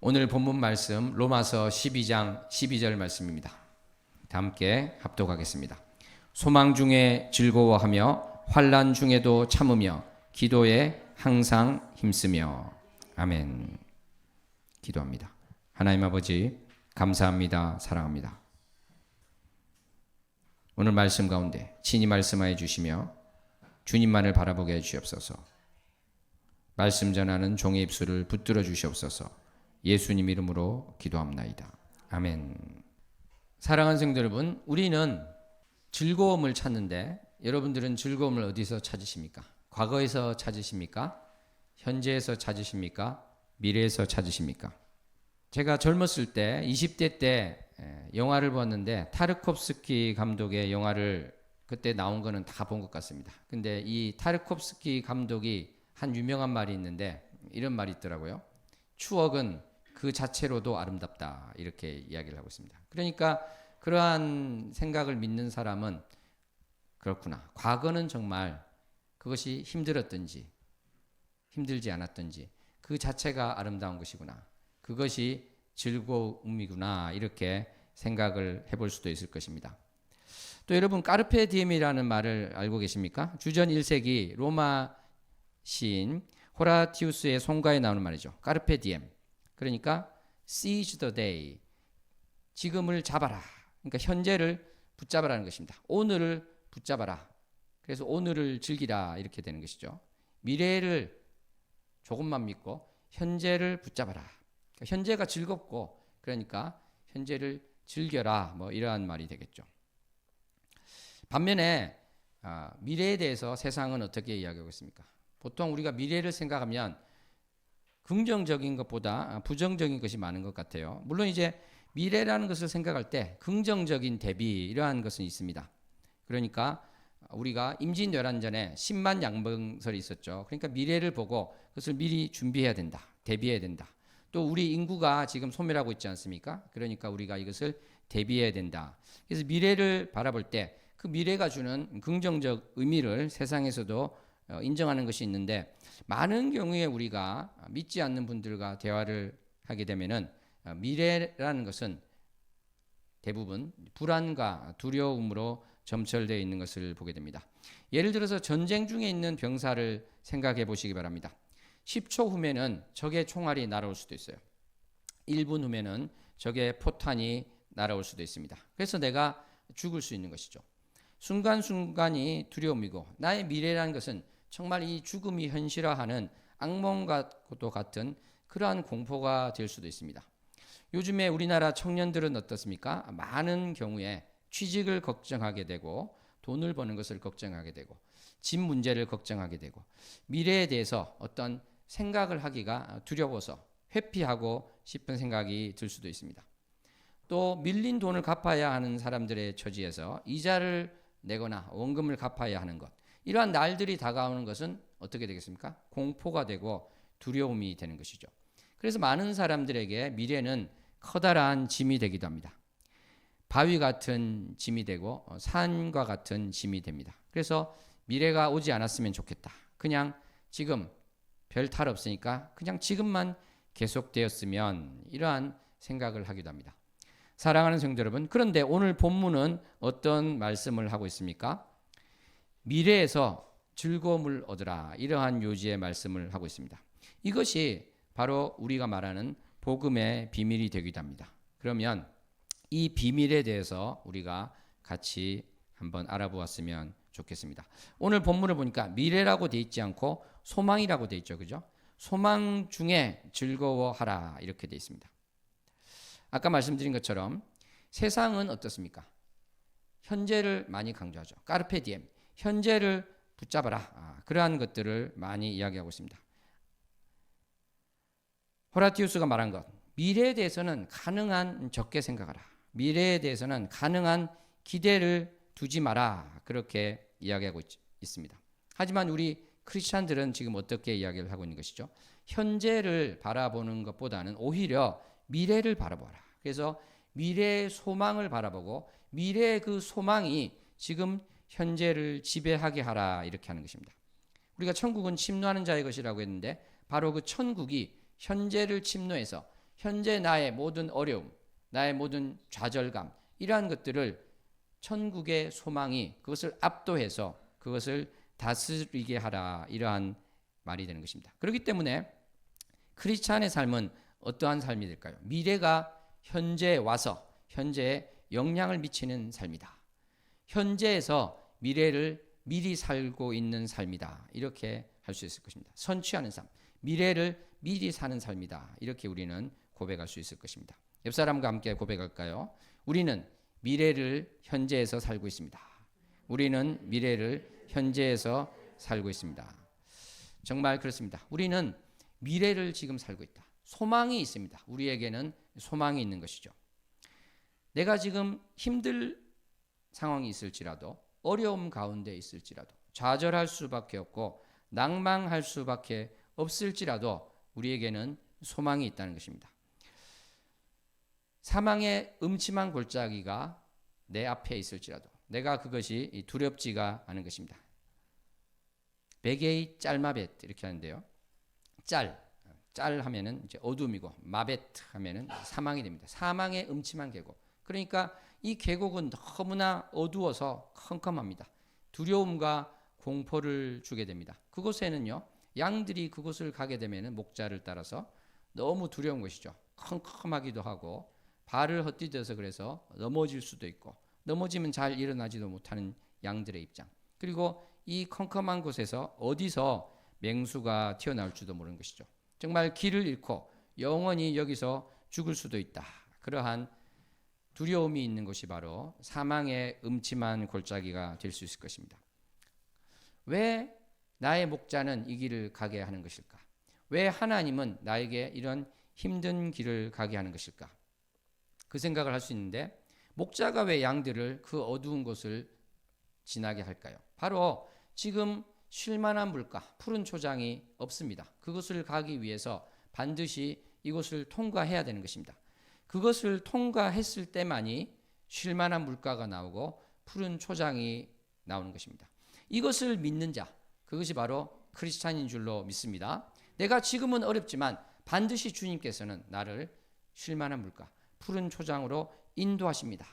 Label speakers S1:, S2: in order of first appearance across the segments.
S1: 오늘 본문 말씀 로마서 12장 12절 말씀입니다. 다 함께 합독하겠습니다. 소망 중에 즐거워하며 환난 중에도 참으며 기도에 항상 힘쓰며. 아멘. 기도합니다. 하나님 아버지 감사합니다. 사랑합니다. 오늘 말씀 가운데 친히 말씀하여 주시며 주님만을 바라보게 해 주시옵소서. 말씀 전하는 종의 입술을 붙들어 주시옵소서. 예수님 이름으로 기도합나이다. 아멘. 사랑하는 성도 여러분, 우리는 즐거움을 찾는데 여러분들은 즐거움을 어디서 찾으십니까? 과거에서 찾으십니까? 현재에서 찾으십니까? 미래에서 찾으십니까? 제가 젊었을 때 20대 때 영화를 봤는데 타르콥스키 감독의 영화를 그때 나온 거는 다 본 것 같습니다. 근데 이 타르콥스키 감독이 한 유명한 말이 있는데 이런 말이 있더라고요. 추억은 그 자체로도 아름답다, 이렇게 이야기를 하고 있습니다. 그러니까 그러한 생각을 믿는 사람은 그렇구나, 과거는 정말 그것이 힘들었든지 힘들지 않았든지 그 자체가 아름다운 것이구나, 그것이 즐거움이구나, 이렇게 생각을 해볼 수도 있을 것입니다. 또 여러분, 까르페 디엠이라는 말을 알고 계십니까? 주전 1세기 로마 시인 호라티우스의 송가에 나오는 말이죠. 까르페 디엠. 그러니까 seize the day, 지금을 잡아라. 그러니까 현재를 붙잡아라는 것입니다. 오늘을 붙잡아라. 그래서 오늘을 즐기라, 이렇게 되는 것이죠. 미래를 조금만 믿고 현재를 붙잡아라. 그러니까 현재가 즐겁고, 그러니까 현재를 즐겨라, 뭐 이러한 말이 되겠죠. 반면에 미래에 대해서 세상은 어떻게 이야기하고 있습니까? 보통 우리가 미래를 생각하면 긍정적인 것보다 부정적인 것이 많은 것 같아요. 물론 이제 미래라는 것을 생각할 때 긍정적인 대비, 이러한 것은 있습니다. 그러니까 우리가 임진왜란전에 10만 양병설이 있었죠. 그러니까 미래를 보고 그것을 미리 준비해야 된다, 대비해야 된다. 또 우리 인구가 지금 소멸하고 있지 않습니까? 그러니까 우리가 이것을 대비해야 된다. 그래서 미래를 바라볼 때 그 미래가 주는 긍정적 의미를 세상에서도 인정하는 것이 있는데, 많은 경우에 우리가 믿지 않는 분들과 대화를 하게 되면은 미래라는 것은 대부분 불안과 두려움으로 점철되어 있는 것을 보게 됩니다. 예를 들어서 전쟁 중에 있는 병사를 생각해 보시기 바랍니다. 10초 후면은 적의 총알이 날아올 수도 있어요. 1분 후면은 적의 포탄이 날아올 수도 있습니다. 그래서 내가 죽을 수 있는 것이죠. 순간순간이 두려움이고, 나의 미래라는 것은 정말 이 죽음이 현실화하는 악몽과도 같은 그러한 공포가 될 수도 있습니다. 요즘에 우리나라 청년들은 어떻습니까? 많은 경우에 취직을 걱정하게 되고, 돈을 버는 것을 걱정하게 되고, 집 문제를 걱정하게 되고, 미래에 대해서 어떤 생각을 하기가 두려워서 회피하고 싶은 생각이 들 수도 있습니다. 또 밀린 돈을 갚아야 하는 사람들의 처지에서 이자를 내거나 원금을 갚아야 하는 것, 이러한 날들이 다가오는 것은 어떻게 되겠습니까? 공포가 되고 두려움이 되는 것이죠. 그래서 많은 사람들에게 미래는 커다란 짐이 되기도 합니다. 바위 같은 짐이 되고 산과 같은 짐이 됩니다. 그래서 미래가 오지 않았으면 좋겠다, 그냥 지금 별 탈 없으니까 그냥 지금만 계속되었으면, 이러한 생각을 하기도 합니다. 사랑하는 성도 여러분, 그런데 오늘 본문은 어떤 말씀을 하고 있습니까? 미래에서 즐거움을 얻으라, 이러한 요지의 말씀을 하고 있습니다. 이것이 바로 우리가 말하는 복음의 비밀이 되기도 합니다. 그러면 이 비밀에 대해서 우리가 같이 한번 알아보았으면 좋겠습니다. 오늘 본문을 보니까 미래라고 돼 있지 않고 소망이라고 돼 있죠. 그죠? 소망 중에 즐거워하라, 이렇게 돼 있습니다. 아까 말씀드린 것처럼 세상은 어떻습니까? 현재를 많이 강조하죠. 까르페 디엠, 현재를 붙잡아라, 그러한 것들을 많이 이야기하고 있습니다. 호라티우스가 말한 것, 미래에 대해서는 가능한 적게 생각하라, 미래에 대해서는 가능한 기대를 두지 마라, 그렇게 이야기하고 있습니다. 하지만 우리 크리스찬들은 지금 어떻게 이야기를 하고 있는 것이죠? 현재를 바라보는 것보다는 오히려 미래를 바라보라. 그래서 미래의 소망을 바라보고 미래의 그 소망이 지금 현재를 지배하게 하라, 이렇게 하는 것입니다. 우리가 천국은 침노하는 자의 것이라고 했는데 바로 그 천국이 현재를 침노해서 현재 나의 모든 어려움, 나의 모든 좌절감, 이러한 것들을 천국의 소망이 그것을 압도해서 그것을 다스리게 하라, 이러한 말이 되는 것입니다. 그렇기 때문에 크리스찬의 삶은 어떠한 삶이 될까요? 미래가 현재에 와서 현재에 영향을 미치는 삶이다. 현재에서 미래를 미리 살고 있는 삶이다. 이렇게 할 수 있을 것입니다. 선취하는 삶, 미래를 미리 사는 삶이다. 이렇게 우리는 고백할 수 있을 것입니다. 옆 사람과 함께 고백할까요? 우리는 미래를 현재에서 살고 있습니다. 우리는 미래를 현재에서 살고 있습니다. 정말 그렇습니다. 우리는 미래를 지금 살고 있다. 소망이 있습니다. 우리에게는 소망이 있는 것이죠. 내가 지금 힘들 상황이 있을지라도, 어려움 가운데 있을지라도, 좌절할 수밖에 없고 낭망할 수밖에 없을지라도 우리에게는 소망이 있다는 것입니다. 사망의 음침한 골짜기가 내 앞에 있을지라도 내가 그것이 두렵지가 않은 것입니다. 베게이 짤마벳 이렇게 하는데요. 짤 하면은 이제 어둠이고 마벳 하면은 사망이 됩니다. 사망의 음침한 계곡. 그러니까 이 계곡은 너무나 어두워서 컴컴합니다. 두려움과 공포를 주게 됩니다. 그곳에는요, 양들이 그곳을 가게 되면은 목자를 따라서 너무 두려운 것이죠. 컴컴하기도 하고 발을 헛디뎌서 그래서 넘어질 수도 있고, 넘어지면 잘 일어나지도 못하는 양들의 입장. 그리고 이 컴컴한 곳에서 어디서 맹수가 튀어나올지도 모르는 것이죠. 정말 길을 잃고 영원히 여기서 죽을 수도 있다. 그러한 두려움이 있는 것이 바로 사망의 음침한 골짜기가 될 수 있을 것입니다. 왜 나의 목자는 이 길을 가게 하는 것일까? 왜 하나님은 나에게 이런 힘든 길을 가게 하는 것일까? 그 생각을 할 수 있는데, 목자가 왜 양들을 그 어두운 곳을 지나게 할까요? 바로 지금 쉴만한 물가, 푸른 초장이 없습니다. 그것을 가기 위해서 반드시 이곳을 통과해야 되는 것입니다. 그것을 통과했을 때만이 쉴만한 물가가 나오고 푸른 초장이 나오는 것입니다. 이것을 믿는 자, 그것이 바로 크리스찬인 줄로 믿습니다. 내가 지금은 어렵지만 반드시 주님께서는 나를 쉴만한 물가, 푸른 초장으로 인도하십니다.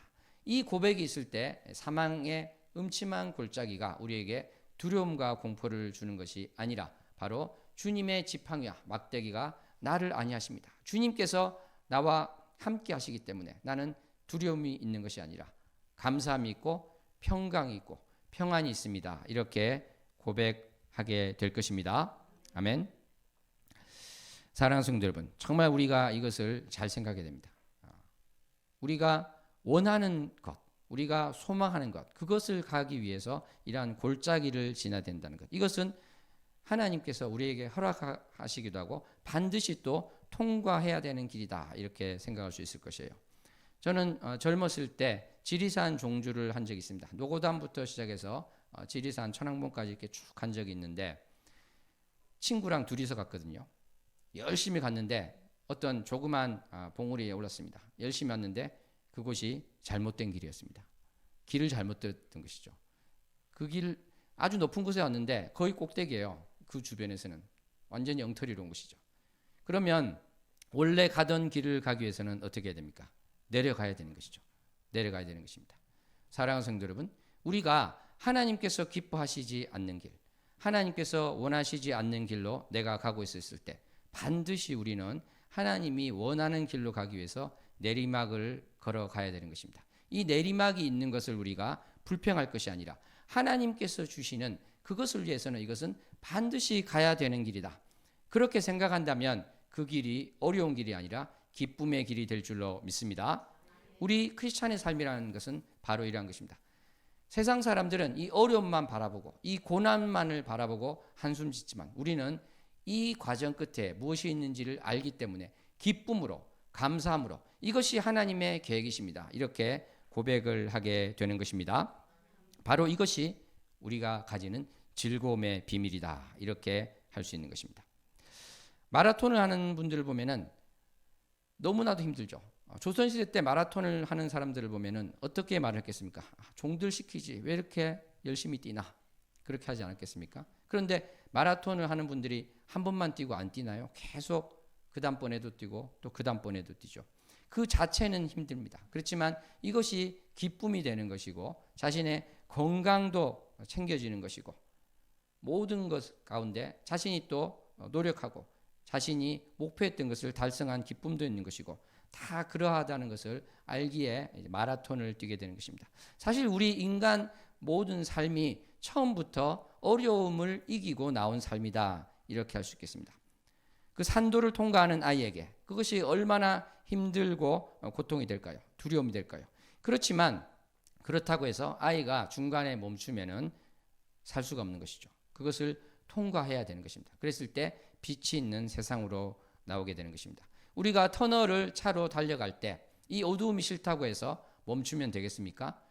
S1: 이 고백이 있을 때 사망의 음침한 골짜기가 우리에게 두려움과 공포를 주는 것이 아니라 바로 주님의 지팡이와 막대기가 나를 안위하십니다. 주님께서 나와 함께 하시기 때문에 나는 두려움이 있는 것이 아니라 감사함이 있고 평강이 있고 평안이 있습니다. 이렇게 고백하게 될 것입니다. 아멘. 사랑하는 성도 여러분, 정말 우리가 이것을 잘 생각해야 됩니다. 우리가 원하는 것, 우리가 소망하는 것, 그것을 가기 위해서 이러한 골짜기를 지나야 된다는 것. 이것은 하나님께서 우리에게 허락하시기도 하고 반드시 또 통과해야 되는 길이다, 이렇게 생각할 수 있을 것이에요. 저는 젊었을 때 지리산 종주를 한 적이 있습니다. 노고단부터 시작해서 지리산 천왕봉까지 이렇게 쭉 간 적이 있는데, 친구랑 둘이서 갔거든요. 열심히 갔는데 어떤 조그만 봉우리에 올랐습니다. 열심히 왔는데 그곳이 잘못된 길이었습니다. 길을 잘못 들었던 것이죠. 그 길 아주 높은 곳에 왔는데 거의 꼭대기예요. 그 주변에서는 완전히 엉터리로 온 것이죠. 그러면 원래 가던 길을 가기 위해서는 어떻게 해야 됩니까? 내려가야 되는 것이죠. 내려가야 되는 것입니다. 사랑하는 성도 여러분, 우리가 하나님께서 기뻐하시지 않는 길, 하나님께서 원하시지 않는 길로 내가 가고 있었을 때 반드시 우리는 하나님이 원하는 길로 가기 위해서 내리막을 걸어가야 되는 것입니다. 이 내리막이 있는 것을 우리가 불평할 것이 아니라 하나님께서 주시는 그것을 위해서는 이것은 반드시 가야 되는 길이다. 그렇게 생각한다면 그 길이 어려운 길이 아니라 기쁨의 길이 될 줄로 믿습니다. 우리 크리스찬의 삶이라는 것은 바로 이러한 것입니다. 세상 사람들은 이 어려움만 바라보고 이 고난만을 바라보고 한숨 짓지만 우리는 이 과정 끝에 무엇이 있는지를 알기 때문에 기쁨으로, 감사함으로 이것이 하나님의 계획이십니다. 이렇게 고백을 하게 되는 것입니다. 바로 이것이 우리가 가지는 즐거움의 비밀이다. 이렇게 할 수 있는 것입니다. 마라톤을 하는 분들을 보면은 너무나도 힘들죠. 조선시대 때 마라톤을 하는 사람들을 보면은 어떻게 말을 했겠습니까? 종들 시키지 왜 이렇게 열심히 뛰나? 그렇게 하지 않았겠습니까? 그런데 마라톤을 하는 분들이 한 번만 뛰고 안 뛰나요? 계속 그 다음번에도 뛰고 또 그 다음번에도 뛰죠. 그 자체는 힘듭니다. 그렇지만 이것이 기쁨이 되는 것이고 자신의 건강도 챙겨지는 것이고 모든 것 가운데 자신이 또 노력하고 자신이 목표했던 것을 달성한 기쁨도 있는 것이고 다 그러하다는 것을 알기에 마라톤을 뛰게 되는 것입니다. 사실 우리 인간 모든 삶이 처음부터 어려움을 이기고 나온 삶이다, 이렇게 할 수 있겠습니다. 그 산도를 통과하는 아이에게 그것이 얼마나 힘들고 고통이 될까요? 두려움이 될까요? 그렇지만 그렇다고 해서 아이가 중간에 멈추면은 살 수가 없는 것이죠. 그것을 통과해야 되는 것입니다. 그랬을 때 빛이 있는 세상으로 나오게 되는 것입니다. 우리가 터널을 차로 달려갈 때 이 어두움이 싫다고 해서 멈추면 되겠습니까?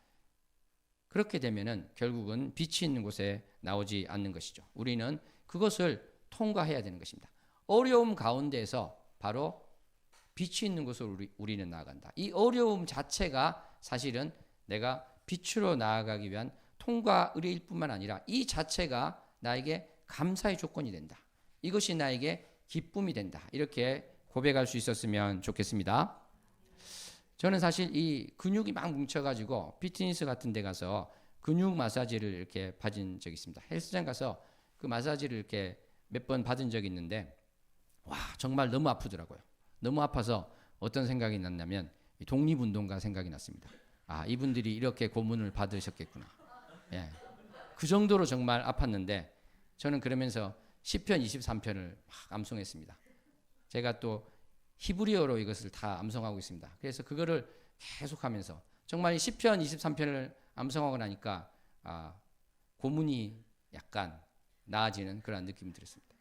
S1: 그렇게 되면은 결국은 빛이 있는 곳에 나오지 않는 것이죠. 우리는 그것을 통과해야 되는 것입니다. 어려움 가운데에서 바로 빛이 있는 곳으로 우리는 나아간다. 이 어려움 자체가 사실은 내가 빛으로 나아가기 위한 통과 의례일 뿐만 아니라 이 자체가 나에게 감사의 조건이 된다. 이것이 나에게 기쁨이 된다. 이렇게 고백할 수 있었으면 좋겠습니다. 저는 사실 이 근육이 막 뭉쳐가지고 피트니스 같은 데 가서 근육 마사지를 이렇게 받은 적이 있습니다. 헬스장 가서 그 마사지를 이렇게 몇 번 받은 적이 있는데 와, 정말 너무 아프더라고요. 너무 아파서 어떤 생각이 났냐면 독립운동가 생각이 났습니다. 아, 이분들이 이렇게 고문을 받으셨겠구나. 예. 그 정도로 정말 아팠는데 저는 그러면서 시편 23편을 막 암송했습니다. 제가 또 히브리어로 이것을 다 암송하고 있습니다. 그래서 그거를 계속하면서 정말 이 시편 23편을 암송하고 나니까 고문이 약간 나아지는 그런 느낌이 들었습니다.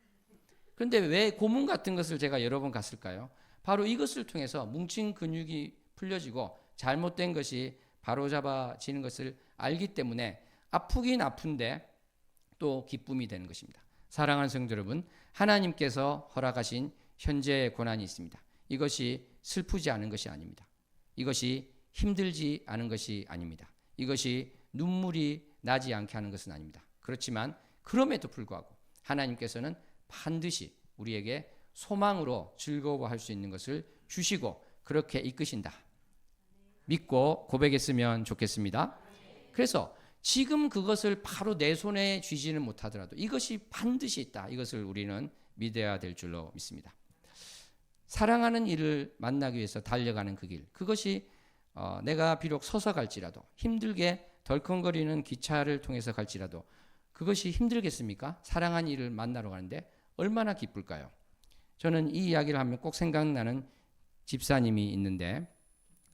S1: 그런데 왜 고문 같은 것을 제가 여러 번 갔을까요? 바로 이것을 통해서 뭉친 근육이 풀려지고 잘못된 것이 바로잡아지는 것을 알기 때문에 아프긴 아픈데 또 기쁨이 되는 것입니다. 사랑하는 성도 여러분, 하나님께서 허락하신 현재의 고난이 있습니다. 이것이 슬프지 않은 것이 아닙니다. 이것이 힘들지 않은 것이 아닙니다. 이것이 눈물이 나지 않게 하는 것은 아닙니다. 그렇지만 그럼에도 불구하고 하나님께서는 반드시 우리에게 소망으로 즐거워할 수 있는 것을 주시고 그렇게 이끄신다. 믿고 고백했으면 좋겠습니다. 그래서 지금 그것을 바로 내 손에 쥐지는 못하더라도 이것이 반드시 있다. 이것을 우리는 믿어야 될 줄로 믿습니다. 사랑하는 이를 만나기 위해서 달려가는 그 길, 그것이 내가 비록 서서 갈지라도 힘들게 덜컹거리는 기차를 통해서 갈지라도 그것이 힘들겠습니까? 사랑하는 이를 만나러 가는데 얼마나 기쁠까요? 저는 이 이야기를 하면 꼭 생각나는 집사님이 있는데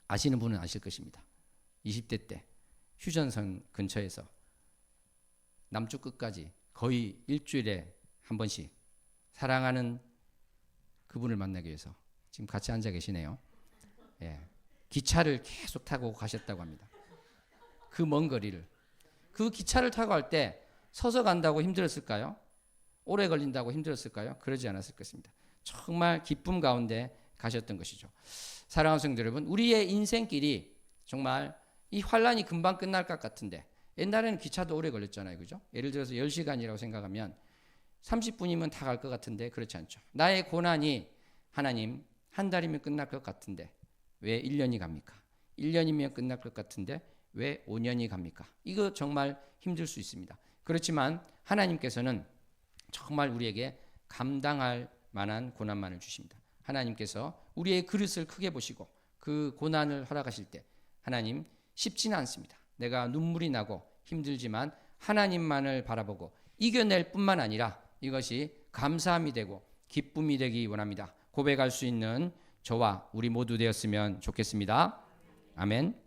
S1: 아시는 분은 아실 것입니다. 20대 때 휴전선 근처에서 남쪽 끝까지 거의 일주일에 한 번씩 사랑하는 그분을 만나기 위해서 지금 같이 앉아 계시네요. 예. 기차를 계속 타고 가셨다고 합니다. 그 먼 거리를. 그 기차를 타고 갈 때 서서 간다고 힘들었을까요? 오래 걸린다고 힘들었을까요? 그러지 않았을 것입니다. 정말 기쁨 가운데 가셨던 것이죠. 사랑하는 성도 여러분, 우리의 인생길이 정말 이 환란이 금방 끝날 것 같은데 옛날에는 기차도 오래 걸렸잖아요. 그죠? 예를 들어서 10시간이라고 생각하면 30분이면 다 갈 것 같은데 그렇지 않죠. 나의 고난이 하나님 한 달이면 끝날 것 같은데 왜 1년이 갑니까? 1년이면 끝날 것 같은데 왜 5년이 갑니까? 이거 정말 힘들 수 있습니다. 그렇지만 하나님께서는 정말 우리에게 감당할 만한 고난만을 주십니다. 하나님께서 우리의 그릇을 크게 보시고 그 고난을 허락하실 때 하나님 쉽지는 않습니다. 내가 눈물이 나고 힘들지만 하나님만을 바라보고 이겨낼 뿐만 아니라 이것이 감사함이 되고 기쁨이 되기 원합니다. 고백할 수 있는 저와 우리 모두 되었으면 좋겠습니다. 아멘.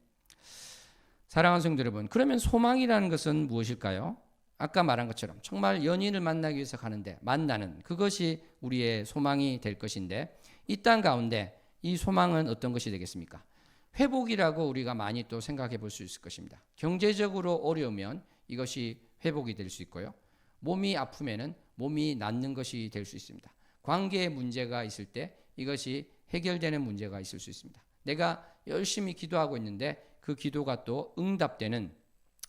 S1: 사랑하는 성도 여러분, 그러면 소망이라는 것은 무엇일까요? 아까 말한 것처럼 정말 연인을 만나기 위해서 가는데 만나는 그것이 우리의 소망이 될 것인데 이 땅 가운데 이 소망은 어떤 것이 되겠습니까? 회복이라고 우리가 많이 또 생각해 볼 수 있을 것입니다. 경제적으로 어려우면 이것이 회복이 될 수 있고요. 몸이 아프면은 몸이 낫는 것이 될 수 있습니다. 관계에 문제가 있을 때 이것이 해결되는 문제가 있을 수 있습니다. 내가 열심히 기도하고 있는데 그 기도가 또 응답되는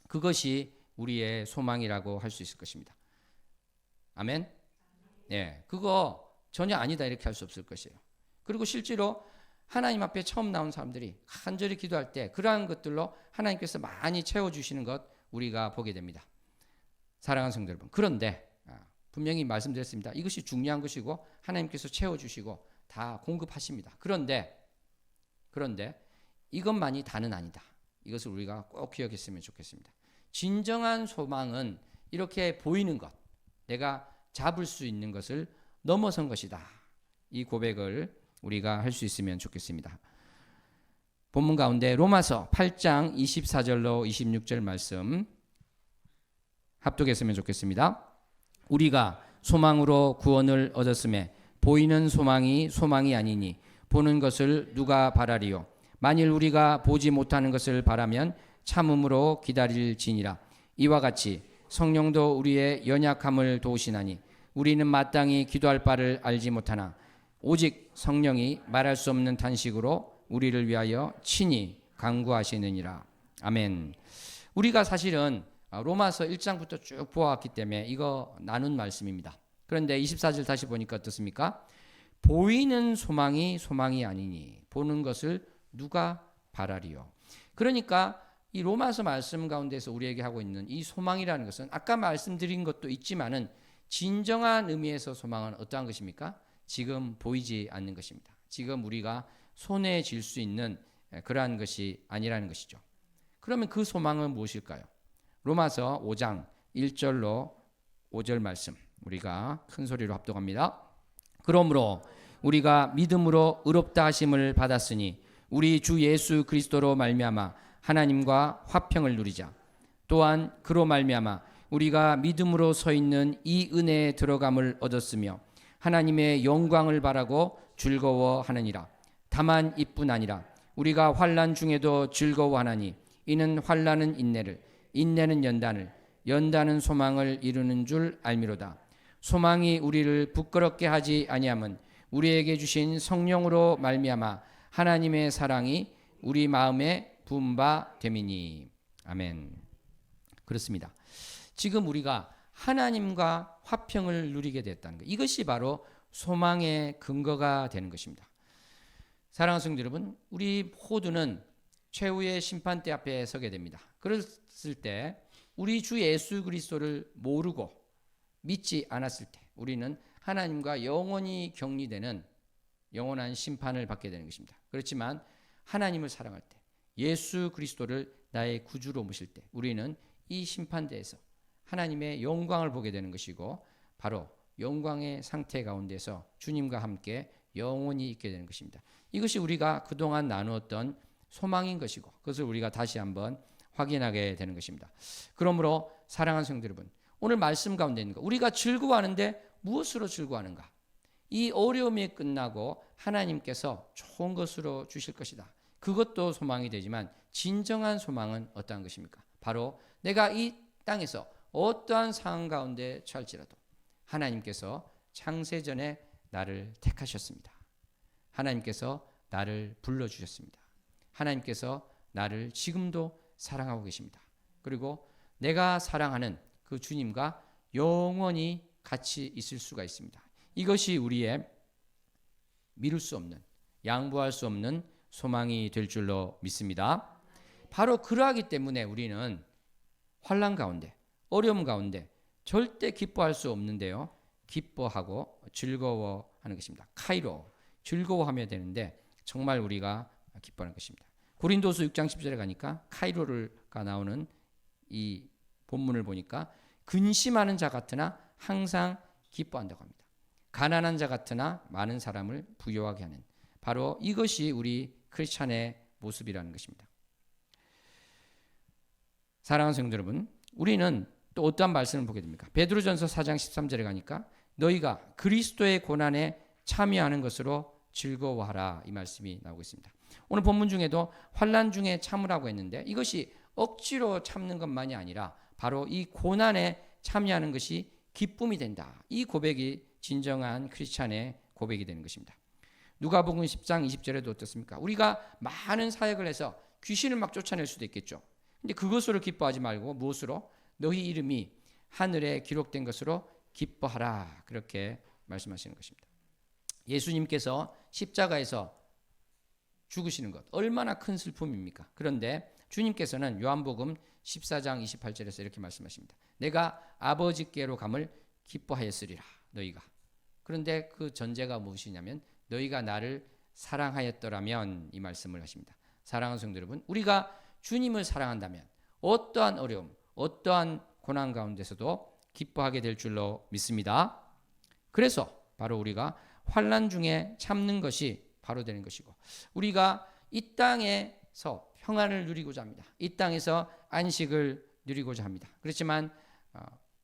S1: 그것이 우리의 소망이라고 할 수 있을 것입니다. 아멘? 네, 그거 전혀 아니다 이렇게 할 수 없을 것이에요. 그리고 실제로 하나님 앞에 처음 나온 사람들이 간절히 기도할 때 그러한 것들로 하나님께서 많이 채워주시는 것 우리가 보게 됩니다. 사랑하는 성도 여러분, 그런데 분명히 말씀드렸습니다. 이것이 중요한 것이고 하나님께서 채워주시고 다 공급하십니다. 그런데 이것만이 다는 아니다. 이것을 우리가 꼭 기억했으면 좋겠습니다. 진정한 소망은 이렇게 보이는 것, 내가 잡을 수 있는 것을 넘어선 것이다. 이 고백을 우리가 할 수 있으면 좋겠습니다. 본문 가운데 로마서 8장 24절로 26절 말씀 합독했으면 좋겠습니다. 우리가 소망으로 구원을 얻었음에 보이는 소망이 아니니 보는 것을 누가 바라리요. 만일 우리가 보지 못하는 것을 바라면 참음으로 기다릴지니라. 이와 같이 성령도 우리의 연약함을 도우시나니 우리는 마땅히 기도할 바를 알지 못하나 오직 성령이 말할 수 없는 탄식으로 우리를 위하여 친히 간구하시느니라. 아멘. 우리가 사실은 로마서 1장부터 쭉 보아왔기 때문에 이거 나눈 말씀입니다. 그런데 24절 다시 보니까 어떻습니까? 보이는 소망이 아니니 보는 것을 누가 바라리요. 그러니까 이 로마서 말씀 가운데서 우리에게 하고 있는 이 소망이라는 것은 아까 말씀드린 것도 있지만은 진정한 의미에서 소망은 어떠한 것입니까? 지금 보이지 않는 것입니다. 지금 우리가 손에 쥘 수 있는 그러한 것이 아니라는 것이죠. 그러면 그 소망은 무엇일까요? 로마서 5장 1절로 5절 말씀 우리가 큰 소리로 합독합니다. 그러므로 우리가 믿음으로 의롭다 하심을 받았으니 우리 주 예수 그리스도로 말미암아 하나님과 화평을 누리자. 또한 그로 말미암아 우리가 믿음으로 서 있는 이 은혜에 들어감을 얻었으며 하나님의 영광을 바라고 즐거워하느니라. 다만 이뿐 아니라 우리가 환난 중에도 즐거워하나니 이는 환난은 인내를, 인내는 연단을, 연단은 소망을 이루는 줄 알미로다. 소망이 우리를 부끄럽게 하지 아니함은 우리에게 주신 성령으로 말미암아 하나님의 사랑이 우리 마음에 부은 바 됨이니. 아멘. 그렇습니다. 지금 우리가 하나님과 화평을 누리게 됐다는 것, 이것이 바로 소망의 근거가 되는 것입니다. 사랑하는 성도 여러분, 우리 모두는 최후의 심판대 앞에 서게 됩니다. 그랬을 때 우리 주 예수 그리스도를 모르고 믿지 않았을 때 우리는 하나님과 영원히 격리되는 영원한 심판을 받게 되는 것입니다. 그렇지만 하나님을 사랑할 때, 예수 그리스도를 나의 구주로 모실 때 우리는 이 심판대에서 하나님의 영광을 보게 되는 것이고 바로 영광의 상태 가운데서 주님과 함께 영원히 있게 되는 것입니다. 이것이 우리가 그동안 나누었던 소망인 것이고 그것을 우리가 다시 한번 확인하게 되는 것입니다. 그러므로 사랑하는 성도 여러분, 오늘 말씀 가운데 있는 것, 우리가 즐거워하는데 무엇으로 즐거워하는가? 이 어려움이 끝나고 하나님께서 좋은 것으로 주실 것이다. 그것도 소망이 되지만 진정한 소망은 어떠한 것입니까? 바로 내가 이 땅에서 어떠한 상황 가운데 처할지라도 하나님께서 창세전에 나를 택하셨습니다. 하나님께서 나를 불러주셨습니다. 하나님께서 나를 지금도 사랑하고 계십니다. 그리고 내가 사랑하는 그 주님과 영원히 같이 있을 수가 있습니다. 이것이 우리의 미룰 수 없는, 양보할 수 없는 소망이 될 줄로 믿습니다. 바로 그러하기 때문에 우리는 환난 가운데, 어려움 가운데 절대 기뻐할 수 없는데요. 기뻐하고 즐거워하는 것입니다. 카이로, 즐거워하며 되는데 정말 우리가 기뻐하는 것입니다. 고린도서 6장 10절에 가니까 카이로가 나오는 이 본문을 보니까 근심하는 자 같으나 항상 기뻐한다고 합니다. 가난한 자 같으나 많은 사람을 부유하게 하는, 바로 이것이 우리 크리스찬의 모습이라는 것입니다. 사랑하는 성도 여러분, 우리는 또 어떠한 말씀을 보게 됩니까? 베드로전서 4장 13절에 가니까 너희가 그리스도의 고난에 참여하는 것으로 즐거워하라, 이 말씀이 나오고 있습니다. 오늘 본문 중에도 환난 중에 참으라고 했는데 이것이 억지로 참는 것만이 아니라 바로 이 고난에 참여하는 것이 기쁨이 된다. 이 고백이 진정한 크리스찬의 고백이 되는 것입니다. 누가복음 10장 20절에도 어떻습니까? 우리가 많은 사역을 해서 귀신을 막 쫓아낼 수도 있겠죠. 근데 그것으로 기뻐하지 말고 무엇으로? 너희 이름이 하늘에 기록된 것으로 기뻐하라. 그렇게 말씀하시는 것입니다. 예수님께서 십자가에서 죽으시는 것 얼마나 큰 슬픔입니까? 그런데 주님께서는 요한복음 14장 28절에서 이렇게 말씀하십니다. 내가 아버지께로 감을 기뻐하였으리라 너희가. 그런데 그 전제가 무엇이냐면 너희가 나를 사랑하였더라면, 이 말씀을 하십니다. 사랑하는 성도 여러분, 우리가 주님을 사랑한다면 어떠한 어려움, 어떠한 고난 가운데서도 기뻐하게 될 줄로 믿습니다. 그래서 바로 우리가 환난 중에 참는 것이 바로 되는 것이고, 우리가 이 땅에서 평안을 누리고자 합니다. 이 땅에서 안식을 누리고자 합니다. 그렇지만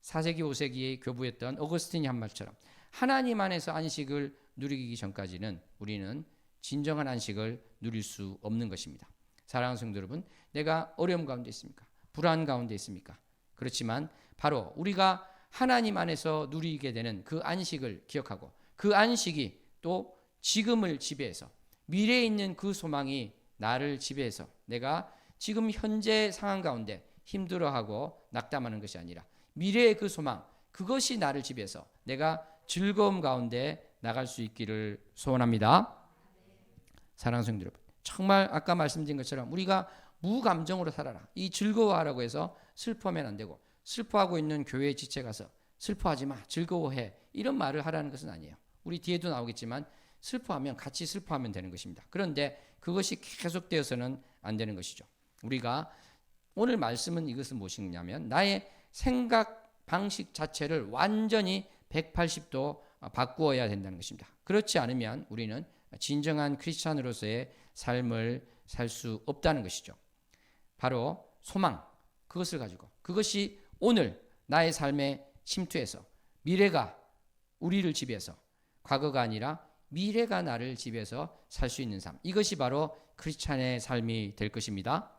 S1: 4세기 5세기에 교부했던 어거스틴이 한 말처럼 하나님 안에서 안식을 누리기 전까지는 우리는 진정한 안식을 누릴 수 없는 것입니다. 사랑하는 성도 여러분, 내가 어려움 가운데 있습니까? 불안 가운데 있습니까? 그렇지만 바로 우리가 하나님 안에서 누리게 되는 그 안식을 기억하고, 그 안식이 또 지금을 지배해서, 미래에 있는 그 소망이 나를 지배해서 내가 지금 현재 상황 가운데 힘들어하고 낙담하는 것이 아니라 미래의 그 소망, 그것이 나를 지배해서 내가 즐거움 가운데 나갈 수 있기를 소원합니다. 사랑하는 성도 여러분, 정말 아까 말씀드린 것처럼 우리가 무감정으로 살아라, 이 즐거워하라고 해서 슬퍼하면 안 되고, 슬퍼하고 있는 교회 지체 가서 슬퍼하지 마, 즐거워해, 이런 말을 하라는 것은 아니에요. 우리 뒤에도 나오겠지만 슬퍼하면 같이 슬퍼하면 되는 것입니다. 그런데 그것이 계속되어서는 안 되는 것이죠. 우리가 오늘 말씀은 이것은 무엇이냐면 나의 생각 방식 자체를 완전히 180도 바꾸어야 된다는 것입니다. 그렇지 않으면 우리는 진정한 크리스찬으로서의 삶을 살 수 없다는 것이죠. 바로 소망, 그것을 가지고, 그것이 오늘 나의 삶에 침투해서 미래가 우리를 지배해서, 과거가 아니라 미래가 나를 지배해서 살 수 있는 삶, 이것이 바로 크리스찬의 삶이 될 것입니다.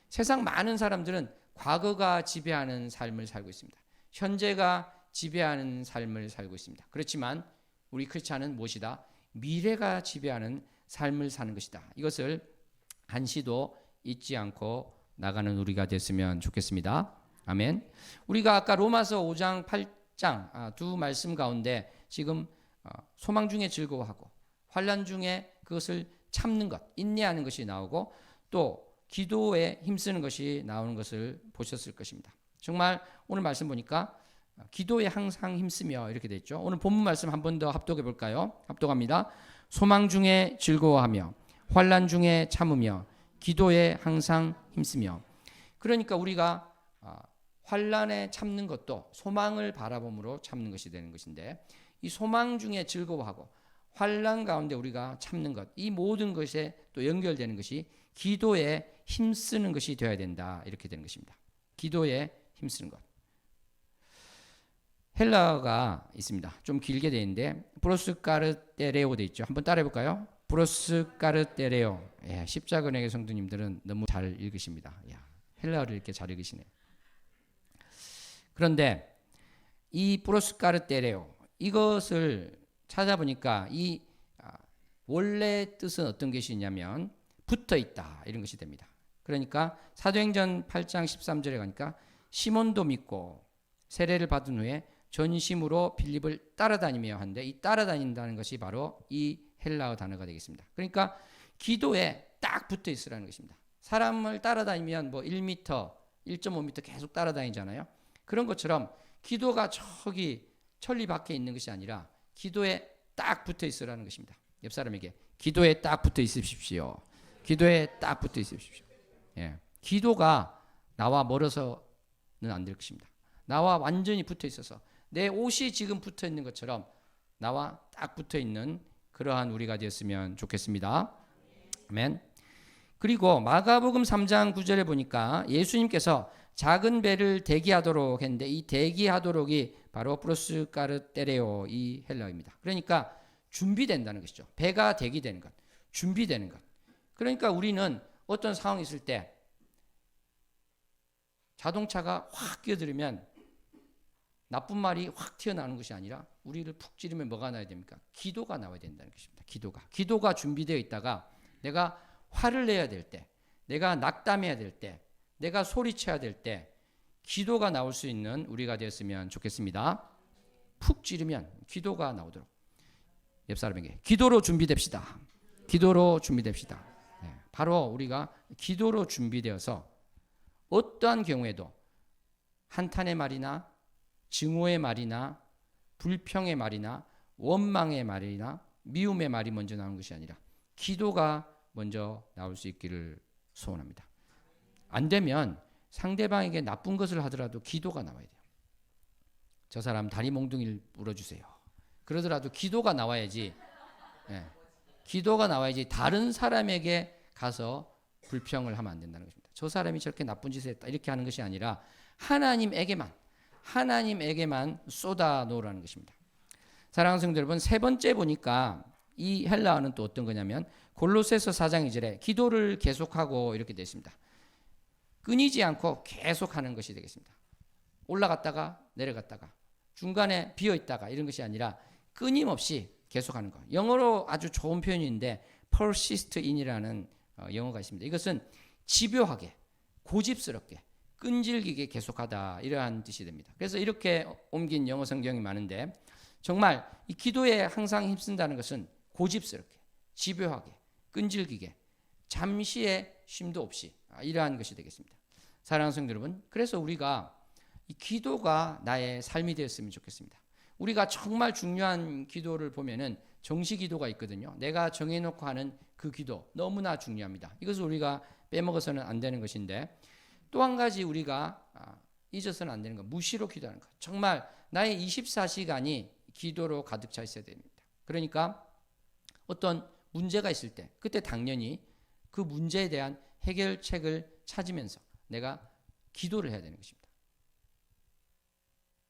S1: 세상 많은 사람들은 과거가 지배하는 삶을 살고 있습니다. 현재가 지배하는 삶을 살고 있습니다. 그렇지만 우리 크리스찬은 무엇이다? 미래가 지배하는 삶을 사는 것이다. 이것을 한시도 잊지 않고 나가는 우리가 됐으면 좋겠습니다. 아멘. 우리가 아까 로마서 5장 8장 두 말씀 가운데 지금 소망 중에 즐거워하고 환난 중에 그것을 참는 것, 인내하는 것이 나오고, 또 기도에 힘쓰는 것이 나오는 것을 보셨을 것입니다. 정말 오늘 말씀 보니까 기도에 항상 힘쓰며 이렇게 돼 있죠. 오늘 본문 말씀 한 번 더 합독해 볼까요? 합독합니다. 소망 중에 즐거워하며 환난 중에 참으며 기도에 항상 힘쓰며. 그러니까 우리가 환난에 참는 것도 소망을 바라봄으로 참는 것이 되는 것인데, 이 소망 중에 즐거워하고 환난 가운데 우리가 참는 것, 이 모든 것에 또 연결되는 것이 기도에 힘쓰는 것이 되어야 된다, 이렇게 되는 것입니다. 기도에 힘쓰는 것. 헬라어가 있습니다. 좀 길게 되어 있는데 브로스카르테레오 되어 있죠. 한번 따라해 볼까요? 브로스카르테레오. 예, 십자군의 성도님들은 너무 잘 읽으십니다. 야, 헬라어를 이렇게 잘 읽으시네요. 그런데 이 브로스카르테레오, 이것을 찾아보니까 이 원래 뜻은 어떤 것이 있냐면 붙어 있다, 이런 것이 됩니다. 그러니까 사도행전 8장 13절에 가니까 시몬도 믿고 세례를 받은 후에 전심으로 빌립을 따라다니며 하는데, 이 따라다닌다는 것이 바로 이 헬라어 단어가 되겠습니다. 그러니까 기도에 딱 붙어 있으라는 것입니다. 사람을 따라다니면 뭐 1m, 1.5m 계속 따라다니잖아요. 그런 것처럼 기도가 저기 천리 밖에 있는 것이 아니라 기도에 딱 붙어 있으라는 것입니다. 옆 사람에게 기도에 딱 붙어 있으십시오. 기도에 딱 붙어 있으십시오. 예. 기도가 나와 멀어서는 안 될 것입니다. 나와 완전히 붙어 있어서 내 옷이 지금 붙어 있는 것처럼 나와 딱 붙어 있는 그러한 우리가 되었으면 좋겠습니다. 아멘. 그리고 마가복음 3장 9절에 보니까 예수님께서 작은 배를 대기하도록 했는데, 이 대기하도록이 바로 프로스카르테레오, 이 헬라어입니다. 그러니까 준비된다는 것이죠. 배가 대기되는 것, 준비되는 것. 그러니까 우리는 어떤 상황이 있을 때 자동차가 확 끼어들면 나쁜 말이 확 튀어나오는 것이 아니라 우리를 푹 찌르면 뭐가 나야 됩니까? 기도가 나와야 된다는 것입니다. 기도가 준비되어 있다가 내가 화를 내야 될 때, 내가 낙담해야 될 때, 내가 소리쳐야 될 때 기도가 나올 수 있는 우리가 되었으면 좋겠습니다. 푹 찌르면 기도가 나오도록. 옆 사람에게 기도로 준비됩시다. 기도로 준비됩시다. 네, 바로 우리가 기도로 준비되어서 어떠한 경우에도 한탄의 말이나 증오의 말이나 불평의 말이나 원망의 말이나 미움의 말이 먼저 나오는 것이 아니라 기도가 먼저 나올 수 있기를 소원합니다. 안 되면 상대방에게 나쁜 것을 하더라도 기도가 나와야 돼요. 저 사람 다리 몽둥이를 물어주세요. 그러더라도 기도가 나와야지. 예, 기도가 나와야지 다른 사람에게 가서 불평을 하면 안 된다는 것입니다. 저 사람이 저렇게 나쁜 짓을 했다 이렇게 하는 것이 아니라 하나님에게만 쏟아 놓으라는 것입니다. 사랑하는 성도 여러분, 세 번째 보니까 이 헬라어는 또 어떤 거냐면 골로새서 4장 2절에 기도를 계속하고 이렇게 되어 있습니다. 끊이지 않고 계속하는 것이 되겠습니다. 올라갔다가 내려갔다가 중간에 비어 있다가 이런 것이 아니라 끊임없이 계속하는 것. 영어로 아주 좋은 표현인데 persist in이라는 영어가 있습니다. 이것은 집요하게, 고집스럽게, 끈질기게 계속하다 이러한 뜻이 됩니다. 그래서 이렇게 옮긴 영어 성경이 많은데 정말 이 기도에 항상 힘쓴다는 것은 고집스럽게, 집요하게, 끈질기게, 잠시의 쉼도 없이 이러한 것이 되겠습니다. 사랑하는 성도 여러분, 그래서 우리가 이 기도가 나의 삶이 되었으면 좋겠습니다. 우리가 정말 중요한 기도를 보면은 정시 기도가 있거든요. 내가 정해놓고 하는 그 기도 너무나 중요합니다. 이것을 우리가 빼먹어서는 안 되는 것인데 또 한 가지 우리가 잊어서는 안 되는 것, 무시로 기도하는 것. 정말 나의 24시간이 기도로 가득 차 있어야 됩니다. 그러니까 어떤 문제가 있을 때 그때 당연히 그 문제에 대한 해결책을 찾으면서 내가 기도를 해야 되는 것입니다.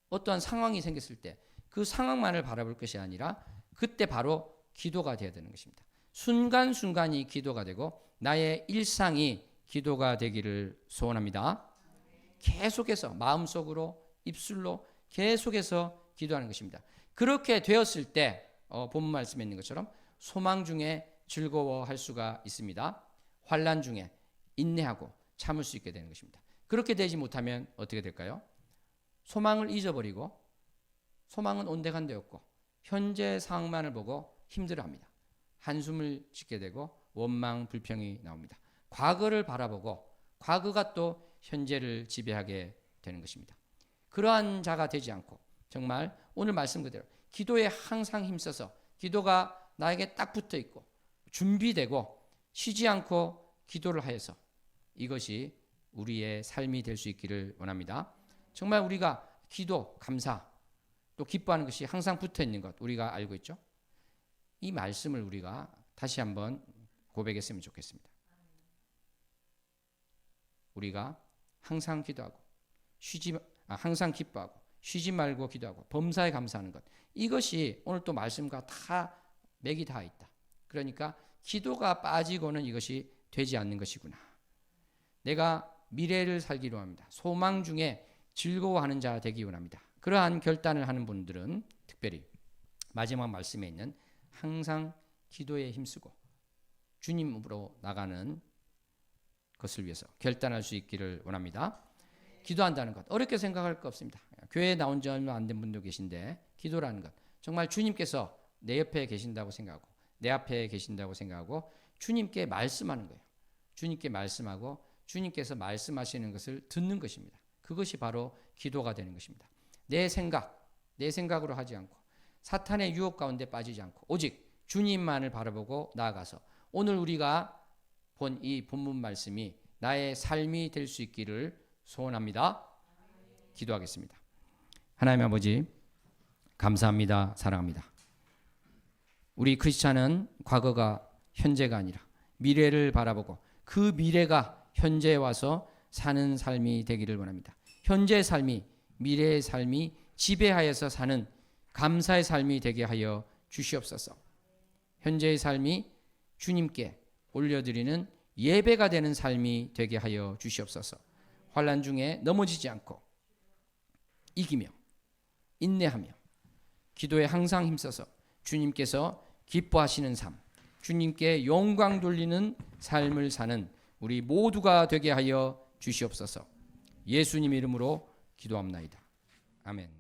S1: 어떠한 상황이 생겼을 때 그 상황만을 바라볼 것이 아니라 그때 바로 기도가 되어야 되는 것입니다. 순간순간이 기도가 되고 나의 일상이 기도가 되기를 소원합니다. 계속해서 마음속으로 입술로 계속해서 기도하는 것입니다. 그렇게 되었을 때 본문 말씀에 있는 것처럼 소망 중에 즐거워할 수가 있습니다. 환난 중에 인내하고 참을 수 있게 되는 것입니다. 그렇게 되지 못하면 어떻게 될까요? 소망을 잊어버리고 소망은 온데간데 없고 현재 상황만을 보고 힘들어합니다. 한숨을 짓게 되고 원망, 불평이 나옵니다. 과거를 바라보고 과거가 또 현재를 지배하게 되는 것입니다. 그러한 자가 되지 않고 정말 오늘 말씀 그대로 기도에 항상 힘써서 기도가 나에게 딱 붙어 있고 준비되고 쉬지 않고 기도를 하여서 이것이 우리의 삶이 될 수 있기를 원합니다. 정말 우리가 기도, 감사, 또 기뻐하는 것이 항상 붙어 있는 것 우리가 알고 있죠. 이 말씀을 우리가 다시 한번 고백했으면 좋겠습니다. 우리가 항상 기도하고 항상 기뻐하고 쉬지 말고 기도하고 범사에 감사하는 것, 이것이 오늘 또 말씀과 다 맥이 다 있다. 그러니까 기도가 빠지고는 이것이 되지 않는 것이구나. 내가 미래를 살기로 합니다. 소망 중에 즐거워하는 자 되기 원합니다. 그러한 결단을 하는 분들은 특별히 마지막 말씀에 있는 항상 기도에 힘쓰고 주님으로 나가는 것을 위해서 결단할 수 있기를 원합니다. 기도한다는 것 어렵게 생각할 거 없습니다. 교회에 나온 지 얼마 안 된 분도 계신데 기도라는 것 정말 주님께서 내 옆에 계신다고 생각하고 내 앞에 계신다고 생각하고 주님께 말씀하는 거예요. 주님께 말씀하고 주님께서 말씀하시는 것을 듣는 것입니다. 그것이 바로 기도가 되는 것입니다. 내 생각으로 하지 않고 사탄의 유혹 가운데 빠지지 않고 오직 주님만을 바라보고 나아가서 오늘 우리가 본 이 본문 말씀이 나의 삶이 될 수 있기를 소원합니다. 기도하겠습니다. 하나님 아버지 감사합니다. 사랑합니다. 우리 크리스찬은 과거가 현재가 아니라 미래를 바라보고 그 미래가 현재에 와서 사는 삶이 되기를 원합니다. 현재의 삶이 미래의 삶이 지배하여서 사는 감사의 삶이 되게 하여 주시옵소서. 현재의 삶이 주님께 올려드리는 예배가 되는 삶이 되게 하여 주시옵소서. 환난 중에 넘어지지 않고 이기며 인내하며 기도에 항상 힘써서 주님께서 기뻐하시는 삶, 주님께 영광 돌리는 삶을 사는 우리 모두가 되게 하여 주시옵소서. 예수님 이름으로 기도합나이다. 아멘.